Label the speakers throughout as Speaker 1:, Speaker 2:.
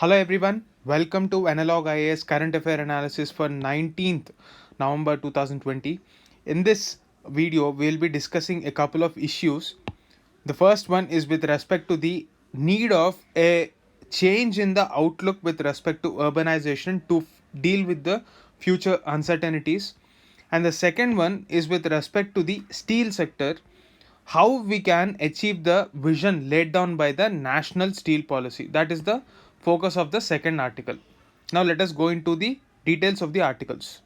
Speaker 1: Hello everyone, welcome to Analog IAS Current Affair Analysis for 19th November 2020. In this video, we'll be discussing a couple of issues. The first one is with respect to the need of a change in the outlook with respect to urbanization to deal with the future uncertainties. And the second one is with respect to the steel sector, how we can achieve the vision laid down by the national steel policy. That is the focus of the second article. Now let us go into the details of the articles.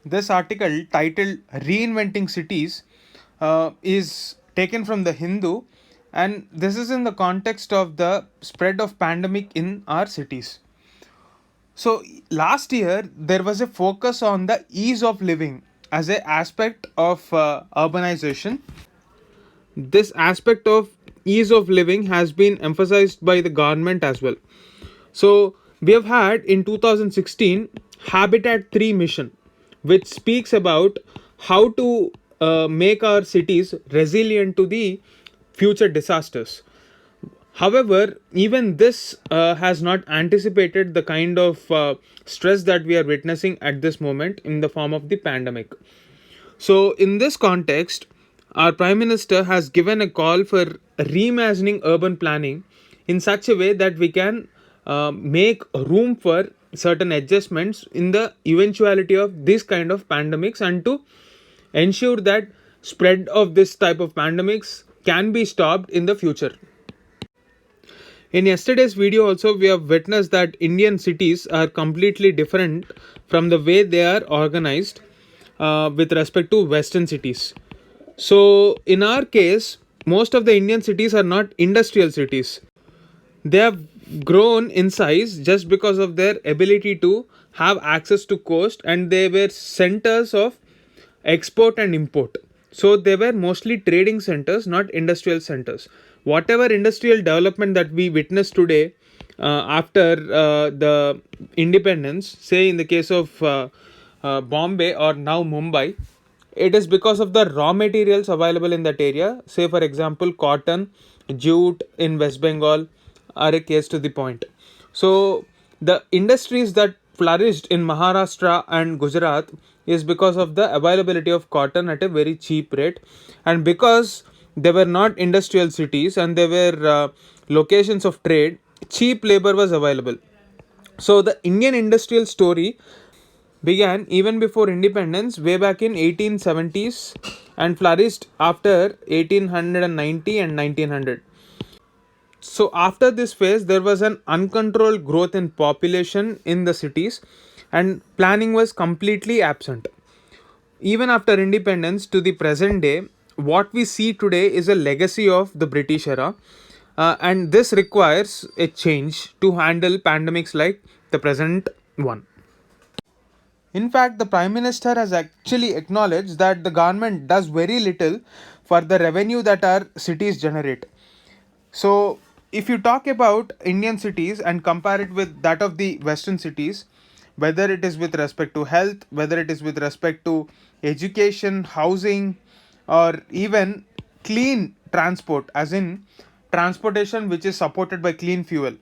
Speaker 1: This article titled Reinventing Cities is taken from the Hindu, and this is in the context of the spread of pandemic in our cities. So last year there was a focus on the ease of living as a aspect of urbanization. This aspect of ease of living has been emphasized by the government as well. So we have had in 2016 Habitat 3 mission, which speaks about how to make our cities resilient to the future disasters. However, even this has not anticipated the kind of stress that we are witnessing at this moment in the form of the pandemic. So, in this context, our Prime Minister has given a call for reimagining urban planning in such a way that we can make room for certain adjustments in the eventuality of this kind of pandemics, and to ensure that spread of this type of pandemics can be stopped in the future. In yesterday's video also, we have witnessed that Indian cities are completely different from the way they are organized with respect to Western cities. So, in our case, most of the Indian cities are not industrial cities. They have grown in size just because of their ability to have access to coast, and they were centers of export and import. So they were mostly trading centers, not industrial centers. Whatever industrial development that we witness today after the independence, say in the case of Bombay or now Mumbai, it is because of the raw materials available in that area. Say for example, cotton, jute in West Bengal are a case to the point. So the industries that flourished in Maharashtra and Gujarat is because of the availability of cotton at a very cheap rate, and because they were not industrial cities and they were locations of trade, cheap labor was available. So the Indian industrial story began even before independence, way back in 1870s, and flourished after 1890 and 1900. So after this phase, there was an uncontrolled growth in population in the cities, and planning was completely absent. Even after independence to the present day, what we see today is a legacy of the British era, and this requires a change to handle pandemics like the present one. In fact, the Prime Minister has actually acknowledged that the government does very little for the revenue that our cities generate. So, if you talk about Indian cities and compare it with that of the Western cities, whether it is with respect to health, whether it is with respect to education, housing, or even clean transport, as in transportation which is supported by clean fuel,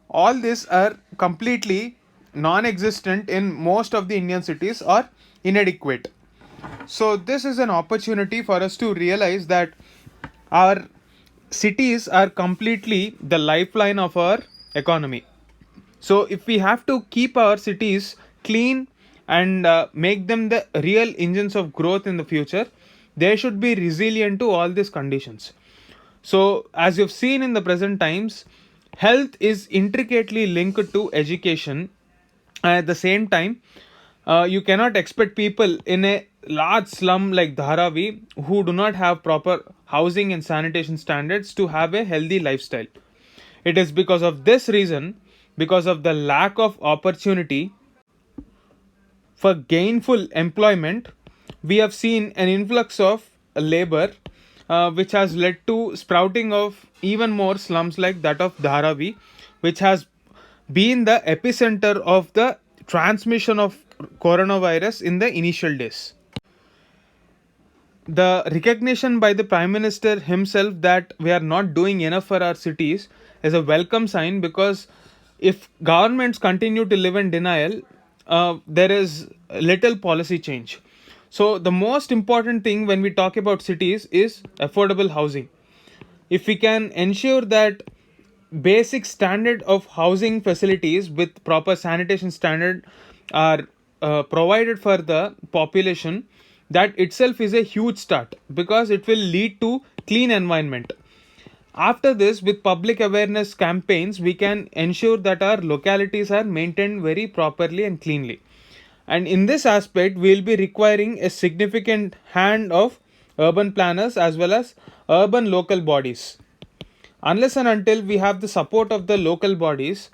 Speaker 1: all these are completely non existent in most of the Indian cities or inadequate. So, this is an opportunity for us to realize that our cities are completely the lifeline of our economy. So, if we have to keep our cities clean and make them the real engines of growth in the future, they should be resilient to all these conditions. So, as you've seen in the present times, health is intricately linked to education. At the same time, you cannot expect people in a large slum like Dharavi who do not have proper housing and sanitation standards to have a healthy lifestyle. It is because of this reason, because of the lack of opportunity for gainful employment, we have seen an influx of labor, which has led to sprouting of even more slums like that of Dharavi, which has been the epicenter of the transmission of coronavirus in the initial days. The recognition by the Prime Minister himself that we are not doing enough for our cities is a welcome sign, because if governments continue to live in denial, there is little policy change. So the most important thing when we talk about cities is affordable housing. If we can ensure that basic standard of housing facilities with proper sanitation standard are provided for the population, that itself is a huge start, because it will lead to clean environment. After this, with public awareness campaigns, we can ensure that our localities are maintained very properly and cleanly. And in this aspect, we will be requiring a significant hand of urban planners as well as urban local bodies. Unless and until we have the support of the local bodies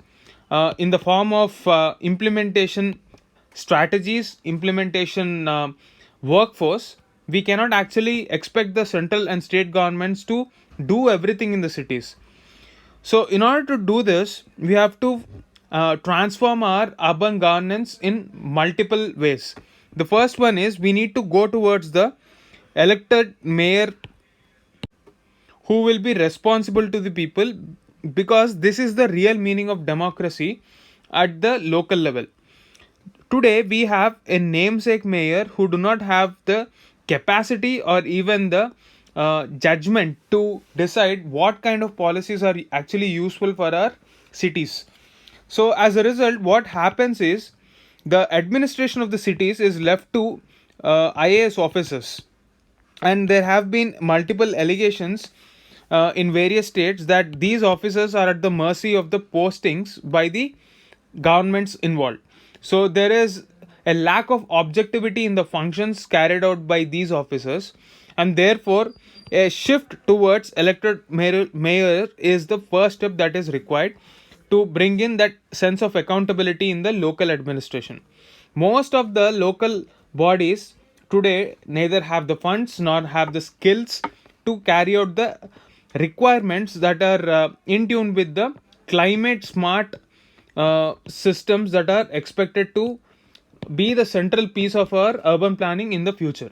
Speaker 1: in the form of implementation strategies, implementation workforce, we cannot actually expect the central and state governments to do everything in the cities. So, in order to do this, we have to transform our urban governance in multiple ways. The first one is we need to go towards the elected mayor who will be responsible to the people, because this is the real meaning of democracy at the local level. Today we have a namesake mayor who do not have the capacity or even the judgment to decide what kind of policies are actually useful for our cities. So as a result, what happens is the administration of the cities is left to IAS officers, and there have been multiple allegations in various states that these officers are at the mercy of the postings by the governments involved. So there is a lack of objectivity in the functions carried out by these officers, and therefore a shift towards elected mayor is the first step that is required to bring in that sense of accountability in the local administration. Most of the local bodies today neither have the funds nor have the skills to carry out the requirements that are in tune with the climate smart systems that are expected to be the central piece of our urban planning in the future.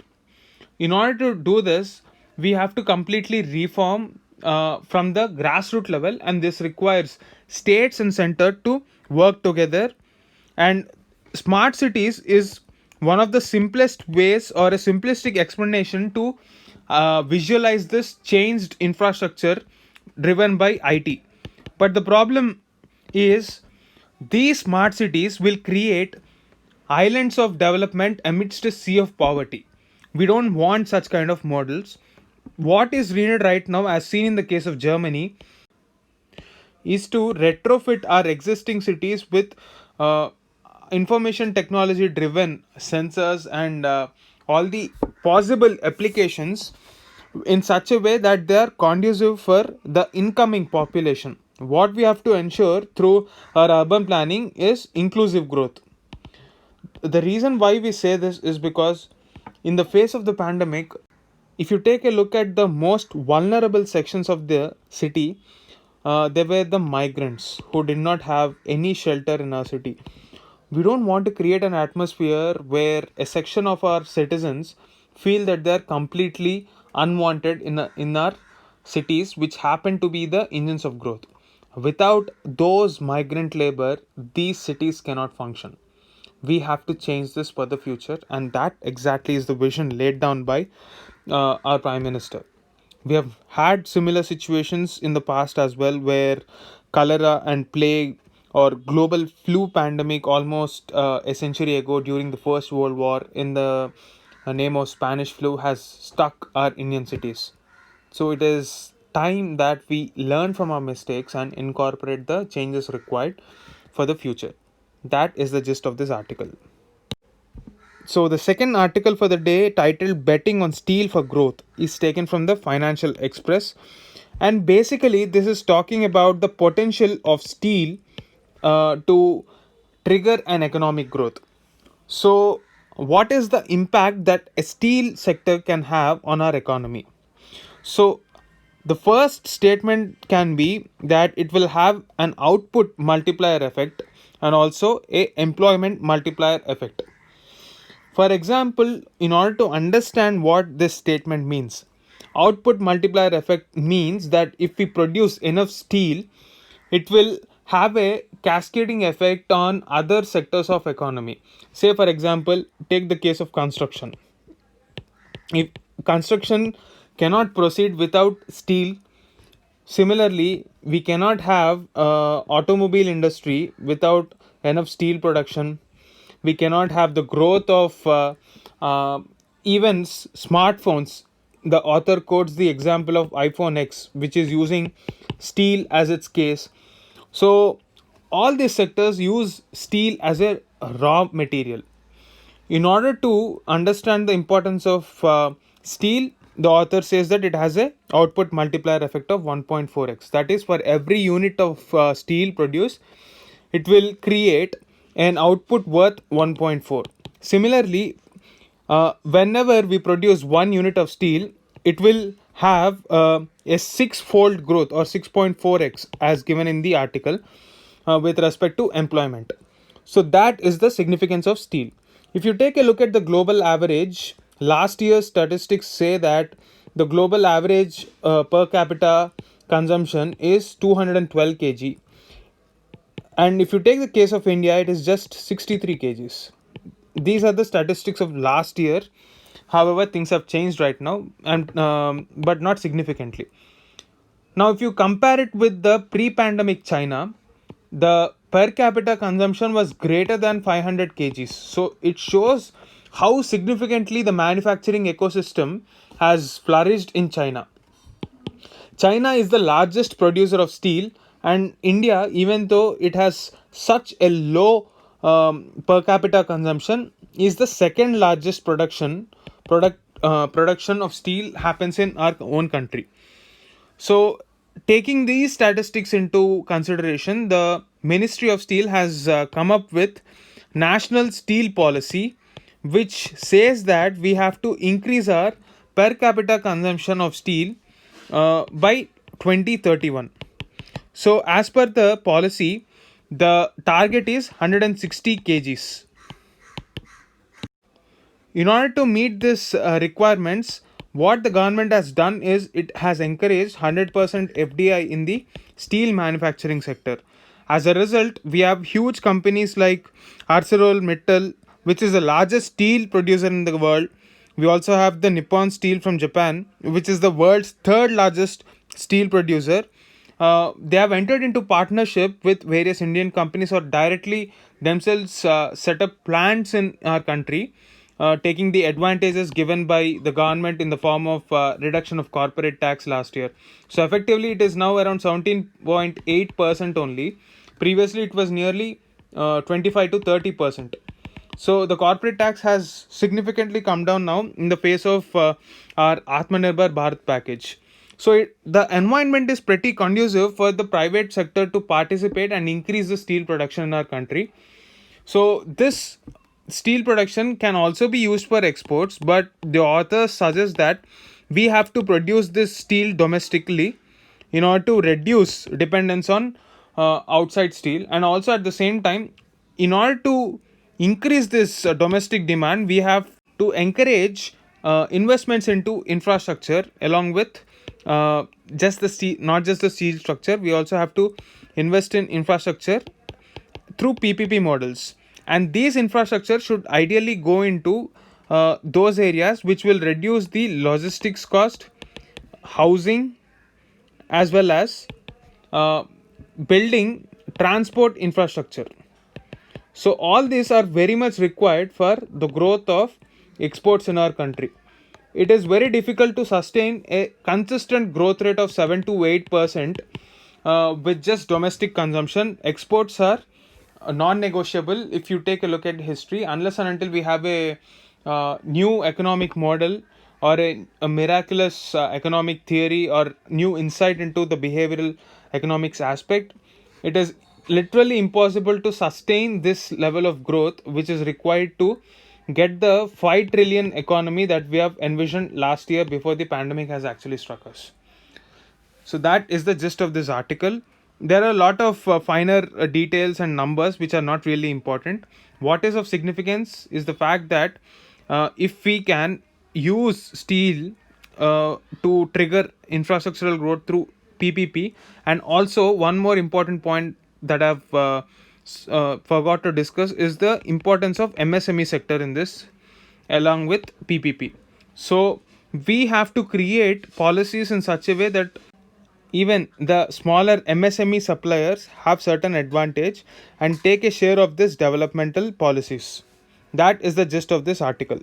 Speaker 1: In order to do this, we have to completely reform from the grassroots level, and this requires states and center to work together. And smart cities is one of the simplest ways or a simplistic explanation to visualize this changed infrastructure driven by IT. But the problem is these smart cities will create islands of development amidst a sea of poverty. We don't want such kind of models. What is needed right now, as seen in the case of Germany, is to retrofit our existing cities with information technology driven sensors and all the possible applications in such a way that they are conducive for the incoming population. What we have to ensure through our urban planning is inclusive growth. The reason why we say this is because in the face of the pandemic, if you take a look at the most vulnerable sections of the city, they were the migrants who did not have any shelter in our city. We don't want to create an atmosphere where a section of our citizens feel that they are completely unwanted in our cities, which happen to be the engines of growth. Without those migrant labor, these cities cannot function. We have to change this for the future, and that exactly is the vision laid down by our Prime Minister. We have had similar situations in the past as well, where cholera and plague or global flu pandemic almost a century ago during the First World War in the name of Spanish flu has stuck our Indian cities. So it is time that we learn from our mistakes and incorporate the changes required for the future. That is the gist of this article. So the second article for the day, titled Betting on Steel for Growth, is taken from the Financial Express. And basically this is talking about the potential of steel to trigger an economic growth. So what is the impact that a steel sector can have on our economy? So the first statement can be that it will have an output multiplier effect and also a employment multiplier effect. For example, in order to understand what this statement means, output multiplier effect means that if we produce enough steel, it will have a cascading effect on other sectors of economy. Say for example, take the case of construction. If construction cannot proceed without steel, similarly we cannot have automobile industry without enough steel production. We cannot have the growth of even smartphones. The author quotes the example of iPhone X, which is using steel as its case. So all these sectors use steel as a raw material. In order to understand the importance of steel, the author says that it has a output multiplier effect of 1.4x. That is, for every unit of steel produced, it will create an output worth 1.4. Similarly, whenever we produce 1 unit of steel, it will have a six-fold growth or 6.4x as given in the article with respect to employment. So that is the significance of steel. If you take a look at the global average, last year's statistics say that the global average per capita consumption is 212 kg, and if you take the case of India, it is just 63 kgs. These are the statistics of last year. However, things have changed right now, and but not significantly. Now, if you compare it with the pre-pandemic China, the per capita consumption was greater than 500 kgs. So it shows how significantly the manufacturing ecosystem has flourished in China. China is the largest producer of steel, and India, even though it has such a low per capita consumption, is the second largest production of steel happens in our own country. So, taking these statistics into consideration, the Ministry of Steel has come up with National Steel Policy, which says that we have to increase our per capita consumption of steel by 2031. So, as per the policy, the target is 160 kgs. In order to meet this requirements, what the government has done is it has encouraged 100% FDI in the steel manufacturing sector. As a result, we have huge companies like ArcelorMittal, which is the largest steel producer in the world. We also have the Nippon Steel from Japan, which is the world's third largest steel producer. They have entered into partnership with various Indian companies or directly themselves set up plants in our country, taking the advantages given by the government in the form of reduction of corporate tax last year. So effectively, it is now around 17.8% only. Previously, it was nearly 25 to 30%. So the corporate tax has significantly come down now in the face of our Atmanirbhar Bharat package. So the environment is pretty conducive for the private sector to participate and increase the steel production in our country. So this steel production can also be used for exports, but the author suggests that we have to produce this steel domestically in order to reduce dependence on outside steel, and also at the same time, in order to increase this domestic demand, we have to encourage investments into infrastructure along with just the steel, not just the steel structure. We also have to invest in infrastructure through PPP models, and these infrastructure should ideally go into those areas which will reduce the logistics cost, housing, as well as uh, building transport infrastructure. So all these are very much required for the growth of exports in our country. It is very difficult to sustain a consistent growth rate of 7 to 8% with just domestic consumption. Exports are non-negotiable. If you take a look at history, unless and until we have a new economic model or a miraculous economic theory or new insight into the behavioral economics aspect, it is literally impossible to sustain this level of growth which is required to get the 5 trillion economy that we have envisioned last year before the pandemic has actually struck us. So that is the gist of this article. There are a lot of finer details and numbers which are not really important. What is of significance is the fact that if we can use steel to trigger infrastructural growth through PPP. And also, one more important point that I've forgot to discuss is the importance of MSME sector in this, along with PPP. So, we have to create policies in such a way that even the smaller MSME suppliers have certain advantage and take a share of this developmental policies. That is the gist of this article.